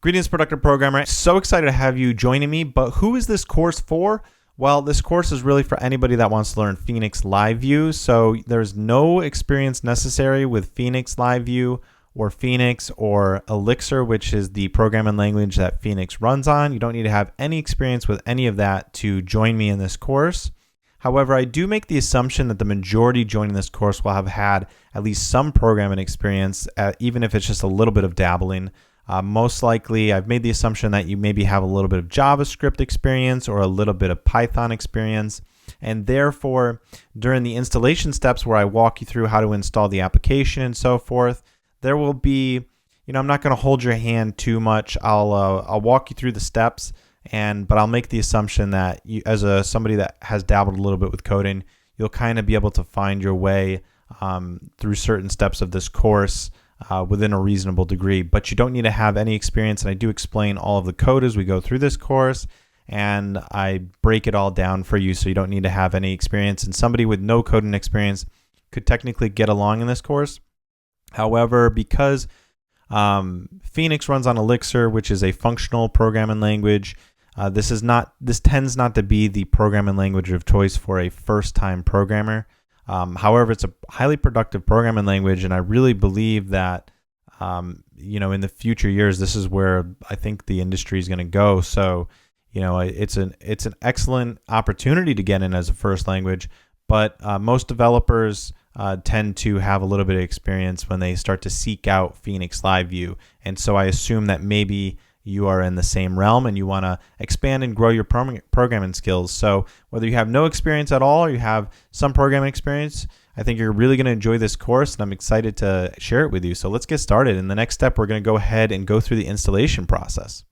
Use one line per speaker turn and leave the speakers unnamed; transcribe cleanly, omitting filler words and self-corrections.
Greetings, productive programmer. So excited to have you joining me, but who is this course for? Well, this course is really for anybody that wants to learn Phoenix LiveView. So there's no experience necessary with Phoenix LiveView or Phoenix or Elixir, which is the programming language that Phoenix runs on. You don't need to have any experience with any of that to join me in this course. However, I do make the assumption that the majority joining this course will have had at least some programming experience, even if it's just a little bit of dabbling. Most likely, I've made the assumption that you maybe have a little bit of JavaScript experience or a little bit of Python experience. And therefore, during the installation steps where I walk you through how to install the application and so forth, there will be, I'm not going to hold your hand too much. I'll walk you through the steps, but I'll make the assumption that you, as somebody that has dabbled a little bit with coding, you'll kind of be able to find your way through certain steps of this course within a reasonable degree, but you don't need to have any experience. And I do explain all of the code as we go through this course, and I break it all down for you, so you don't need to have any experience. And somebody with no coding experience could technically get along in this course. However, because Phoenix runs on Elixir, which is a functional programming language, this tends not to be the programming language of choice for a first-time programmer. However, it's a highly productive programming language, and I really believe that, in the future years, this is where I think the industry is going to go. So, it's an excellent opportunity to get in as a first language, but most developers tend to have a little bit of experience when they start to seek out Phoenix LiveView, and so I assume that maybe you are in the same realm and you want to expand and grow your programming skills. So whether you have no experience at all or you have some programming experience, I think you're really going to enjoy this course, and I'm excited to share it with you. So let's get started. In the next step, we're going to go ahead and go through the installation process.